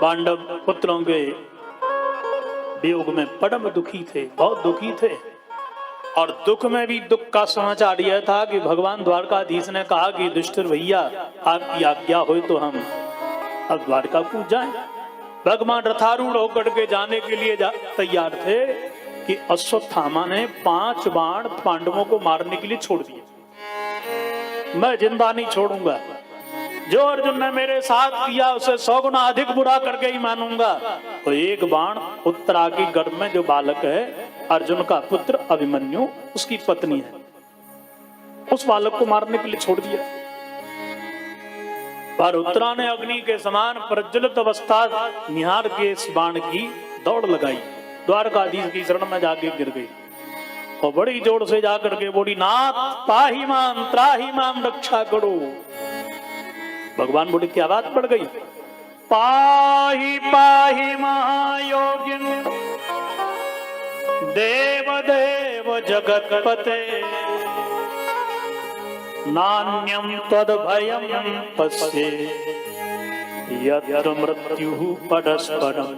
पांडव पुत्रों के वियोग में परम दुखी थे, बहुत दुखी थे। और दुख में भी दुख का समाचार यह था कि भगवान द्वारकाधीश ने कहा कि युधिष्ठिर भैया आपकी आज्ञा हो तो हम अब द्वारका कूद जाएं। भगवान रथारूढ़ होकर के जाने के लिए तैयार थे कि अश्वत्थामा ने 5 बाण पांडवों को मारने के लिए छोड़ दिए। मैं जिंदा नहीं छोड़ूंगा, जो अर्जुन ने मेरे साथ किया उसे 100 गुना अधिक बुरा करके ही मानूंगा। तो एक बाण उत्तरा की गर्भ में जो बालक है अर्जुन का पुत्र अभिमन्यु, उसकी पत्नी है, उस बालक को मारने के लिए छोड़ दिया। पर उत्तरा ने अग्नि के समान प्रज्वलित अवस्था निहार के इस बाण की दौड़ लगाई, द्वारकाधीश की शरण में जाके गिर गई और बड़ी जोर से जाकर के बोली, नाथ पाहि माम त्राहि माम रक्षा करो। भगवान बोले क्या बात पड़ गई? पाहि पाहि महायोगिन देव देव जगतपते नान्यम तद भयम पश्ये यत्र मृत्यु परस्परम।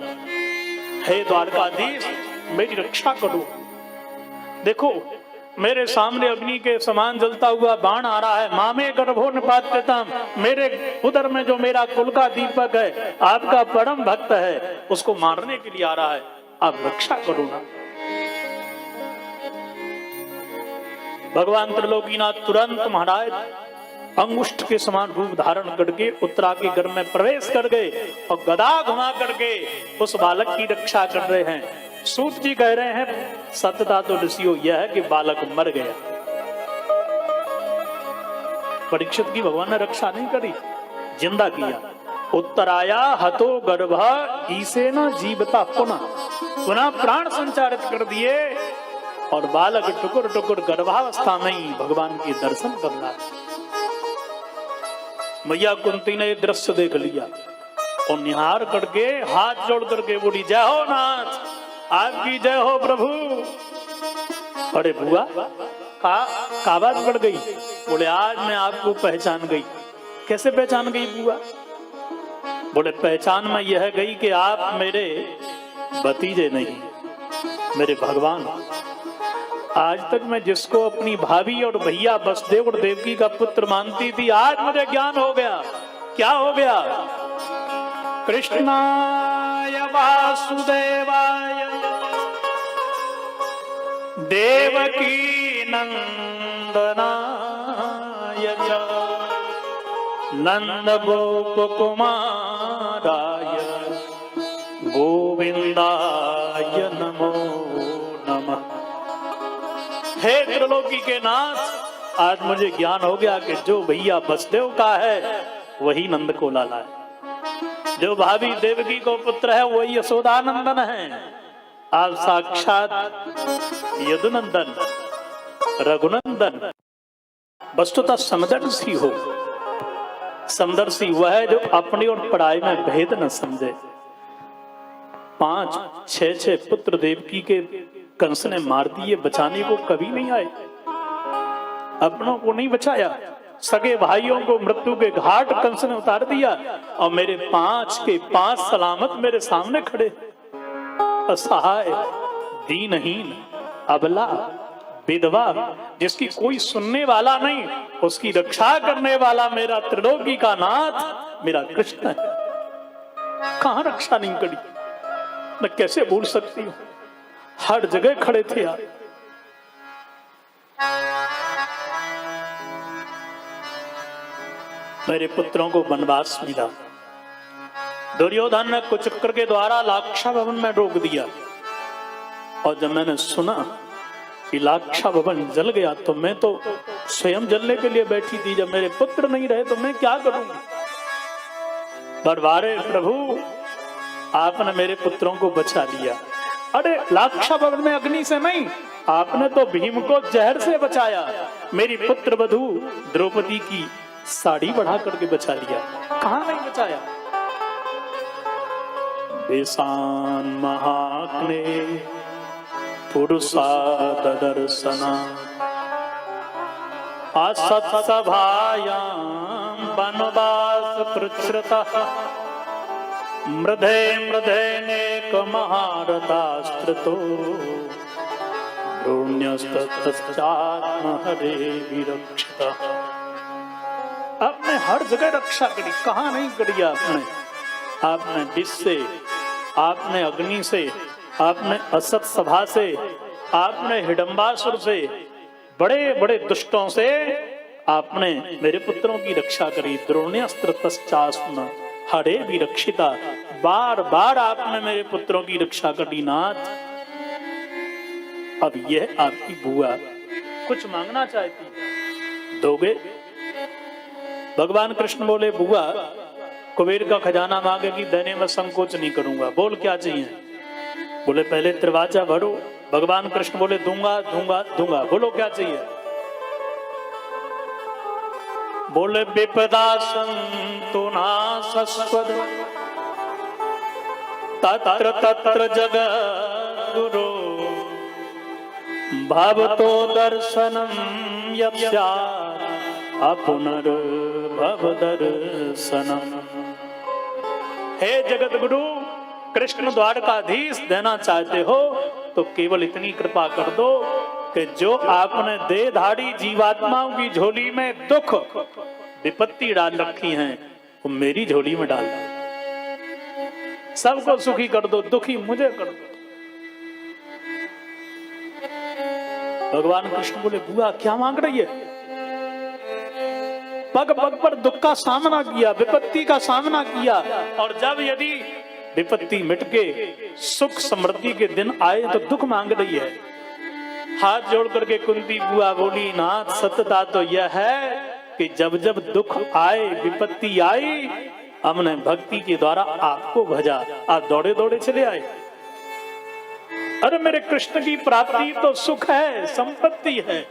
हे द्वारकाधीश मेरी रक्षा करो। देखो मेरे सामने अग्नि के समान जलता हुआ बाण आ रहा है। मामे गर्भो निपात्यताम, मेरे उदर में जो मेरा कुल का दीपक है, आपका परम भक्त है, उसको मारने के लिए आ रहा है, आप रक्षा करो ना। भगवान त्रिलोकीनाथ तुरंत महाराज अंगुष्ठ के समान रूप धारण करके उत्तरा के गर्भ में प्रवेश कर गए और गदा घुमा करके उस बालक की रक्षा कर रहे हैं। सूत जी कह रहे हैं सत्यता तो ऋषियों यह है कि बालक मर गया। परीक्षित की भगवान ने रक्षा नहीं करी, जिंदा किया। उत्तराया हतो गर्भ ईसेन जीवता पुनः प्राण संचारित कर दिए और बालक टुकुर टुकुर गर्भावस्था में ही भगवान के दर्शन करना। मैया कुंती ने दृश्य देख लिया और निहार करके हाथ जोड़ करके बोली, जय हो नाथ, आपकी जय हो प्रभु। अरे बुआ का बात बढ़ गई? बोले आज मैं आपको पहचान गई। कैसे पहचान गई बुआ? बोले पहचान में यह गई कि आप मेरे भतीजे नहीं, मेरे भगवान। आज तक मैं जिसको अपनी भाभी और भैया वसुदेव और देवकी का पुत्र मानती थी, आज मुझे ज्ञान हो गया। क्या हो गया? कृष्णाय वासुदेवाय देवकी नंदनाय च नंद गोप कुमाराय गोविंदाय नमो नमः। हे त्रिलोकी के नाथ, आज मुझे ज्ञान हो गया कि जो भैया वसुदेव का है वही नंद को लाला है, जो भाभी देवकी को पुत्र है वही यशोदानंदन है। आप साक्षात यदुनंदन रघुनंदन वस्तुतः समदर्शी हो। समदर्शी वह है जो अपनी और पढ़ाई में भेद न समझे। 5, 6 पुत्र देवकी के कंस ने मार दिए, बचाने को कभी नहीं आए, अपनों को नहीं बचाया। सगे भाइयों को मृत्यु के घाट कंस ने उतार दिया और मेरे 5 के 5 सलामत मेरे सामने खड़े। असहाय, दीनहीन, अबला, विधवा, जिसकी कोई सुनने वाला नहीं, उसकी रक्षा करने वाला मेरा त्रिलोकी का नाथ मेरा कृष्ण है। कहां रक्षा नहीं करी? मैं कैसे भूल सकती हूँ? हर जगह खड़े थे आप। मेरे पुत्रों को वनवास मिला। दुर्योधन ने कुचक्र के द्वारा लाक्षा भवन में रोक दिया और जब मैंने सुना कि लाक्षा भवन जल गया तो मैं तो स्वयं जलने के लिए बैठी थी। जब मेरे पुत्र नहीं रहे तो मैं क्या करूंगी? बरबारे प्रभु, आपने मेरे पुत्रों को बचा लिया। अरे लाक्षा भवन में अग्नि से नहीं, आपने तो भीम को जहर से बचाया। मेरी पुत्र वधू द्रौपदी की साड़ी बढ़ा करके बचा लिया। कहां नहीं बचाया? देशान महाग्ने पुरुषा ददर्शना असत सभायां वनवास प्रचृतः मृधे मृधेनेक महारथास्त्रितो द्रोण्यस्ततश्चात्म हरे विरक्षिता। आपने हर जगह रक्षा करी, कहाँ नहीं करी आपने विष से, आपने अग्नि से, आपने असत सभा से, आपने हिडंबासुर से, बड़े बड़े दुष्टों से आपने मेरे पुत्रों की रक्षा करी। द्रोण्यस्त्रतश्चास्म हरे विरक्षिता। बार बार आपने मेरे पुत्रों की रक्षा करी नाथ। अब यह आपकी बुआ कुछ मांगना चाहती, दोगे? भगवान कृष्ण बोले, बुआ कुबेर का खजाना मांगेगी, देने में संकोच नहीं करूंगा। बोल क्या चाहिए? बोले पहले त्रिवाचा भरो। भगवान कृष्ण बोले, दूंगा दूंगा दूंगा। बोलो क्या चाहिए? बोले विपदा संतु नासस्वद तत्र तत्र जगद्गुरो भवतो दर्शनम यस्यात् अपुनर्भव दर्शनम। हे जगत गुरु, कृष्ण द्वारकाधीश देना चाहते हो तो केवल इतनी कृपा कर दो कि जो आपने देहधारी जीवात्माओं की झोली में दुख विपत्ति डाल रखी हैं वो मेरी झोली में डाल दो। सबको सुखी कर दो, दुखी मुझे कर दो। भगवान कृष्ण बोले, बुआ क्या मांग रही है? पग पग पर दुख का सामना किया, विपत्ति का सामना किया, और जब यदि विपत्ति मिट के सुख समृद्धि के दिन आए तो दुख मांग रही है। हाथ जोड़ करके कुंती बुआ बोली, नाथ सत्यता तो यह है कि जब जब दुख आए, विपत्ति आई, हमने भक्ति के द्वारा आपको भजा, आप दौड़े दौड़े चले आए। अरे मेरे कृष्ण की प्राप्ति तो सुख है, संपत्ति है।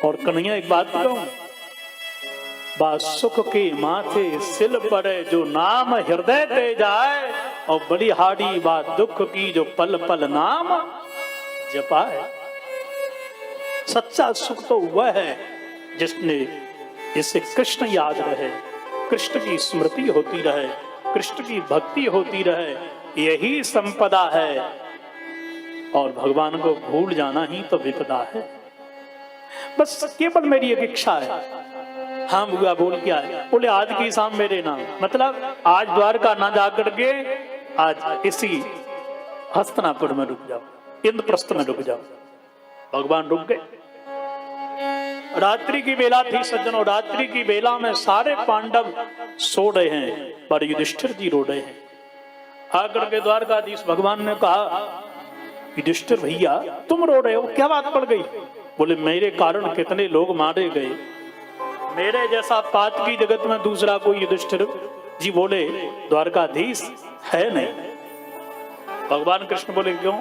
और कन्हैया एक बात कहूं, बा सुख के माथे सिल पड़े जो नाम हृदय दे जाए, और बलिहारी बात दुख की जो पल पल नाम जपाए। सच्चा सुख तो वह है जिसने, जिसे कृष्ण याद रहे, कृष्ण की स्मृति होती रहे, कृष्ण की भक्ति होती रहे, यही संपदा है। और भगवान को भूल जाना ही तो विपदा है। बस केवल मेरी एक इच्छा है। हाँ बुआ बोल क्या है? बोले आज की शाम मेरे नाम, मतलब आज द्वारका ना जाकर के आज इसी हस्तिनापुर में रुक जाओ, इंद्रप्रस्थ में रुक जाओ। भगवान रुक गए। रात्रि की बेला थी सज्जनों, रात्रि की बेला में सारे पांडव सो रहे हैं पर युधिष्ठिर जी रो रहे हैं। आकर के द्वारकाधीश भगवान ने कहा, युधिष्ठिर भैया तुम रो रहे हो, क्या बात पड़ गई? बोले मेरे कारण कितने लोग मारे गए, मेरे जैसा पातकी जगत में दूसरा कोई युधिष्ठिर जी बोले द्वारकाधीश है नहीं। भगवान कृष्ण बोले क्यों?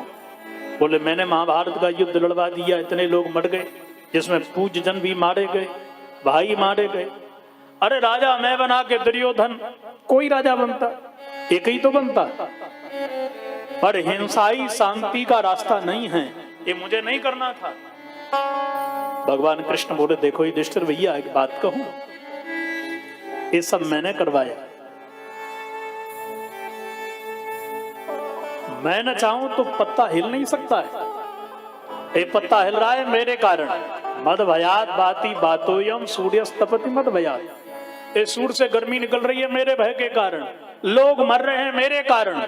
बोले मैंने महाभारत का युद्ध लड़वा दिया, इतने लोग मर गए, जिसमें पूज्य जन भी मारे गए, भाई मारे गए। अरे राजा मैं बना के दुर्योधन, कोई राजा बनता, एक ही तो बनता। पर हिंसा ही शांति का रास्ता नहीं है, ये मुझे नहीं करना था। भगवान कृष्ण बोले देखो युधिष्ठिर भैया एक बात कहूं, ये सब मैंने करवाया, मैं न चाहूं तो पत्ता हिल नहीं सकता है। ये पत्ता हिल रहा है मेरे कारण। मद भयात बाती बातोयम सूर्यस्तपति मद भयात। ये सूर्य से गर्मी निकल रही है मेरे भय के कारण, लोग मर रहे हैं मेरे कारण,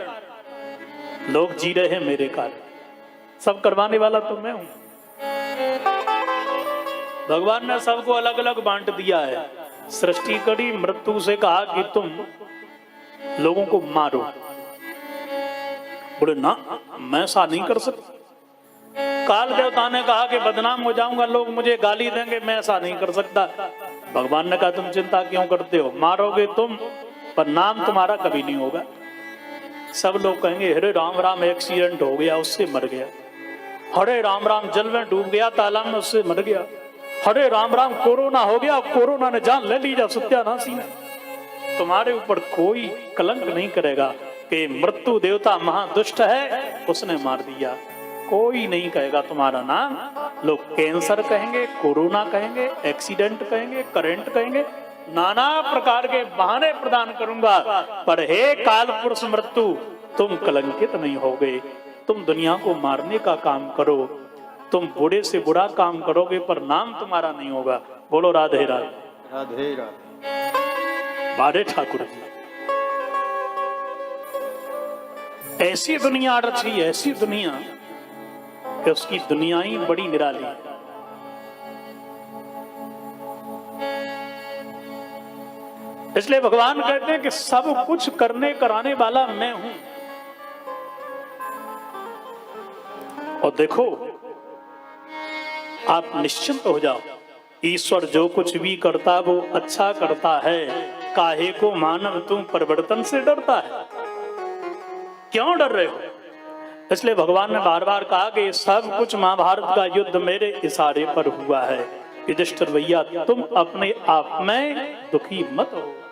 लोग जी रहे हैं मेरे कारण, सब करवाने वाला तो मैं हूं। भगवान ने सबको अलग अलग बांट दिया है। सृष्टि करी, मृत्यु से कहा कि तुम लोगों को मारो। बोले ना मैं ऐसा नहीं कर सकता। काल देवता ने कहा कि बदनाम हो जाऊंगा, लोग मुझे गाली देंगे, मैं ऐसा नहीं कर सकता। भगवान ने कहा तुम चिंता क्यों करते हो, मारोगे तुम पर नाम तुम्हारा कभी नहीं होगा। सब लोग कहेंगे हरे राम राम एक्सीडेंट हो गया उससे मर गया, हरे राम राम जल में डूब गया तालाब में उससे मर गया, हरे राम राम कोरोना हो गया, कोरोना ने जान ले ली, जा सत्यानाशी ने। तुम्हारे ऊपर कोई कलंक नहीं करेगा कि मृत्यु देवता महादुष्ट है उसने मार दिया, कोई नहीं कहेगा तुम्हारा नाम। लोग कैंसर कहेंगे, कोरोना कहेंगे, एक्सीडेंट कहेंगे, करंट कहेंगे, नाना प्रकार के बहाने प्रदान करूंगा, पर हे काल पुरुष मृत्यु, तुम कलंकित नहीं होगे। तुम दुनिया को मारने का काम करो, तुम बुरे से बुरा काम करोगे, पर नाम तुम्हारा नहीं होगा। बोलो राधे राधे। राधे राधे। बारे ठाकुर जी, ऐसी दुनिया रची, ऐसी दुनिया कि उसकी दुनिया ही बड़ी निराली है। इसलिए भगवान कहते हैं कि सब कुछ करने कराने वाला मैं हूं। और देखो, आप निश्चिंत हो जाओ, ईश्वर जो कुछ भी करता वो अच्छा करता है। काहे को मानव तुम परिवर्तन से डरता है? क्यों डर रहे हो? इसलिए भगवान ने बार बार कहा कि सब कुछ महाभारत का युद्ध मेरे इशारे पर हुआ है। युधिष्ठिर भैया, तुम अपने आप में दुखी मत हो।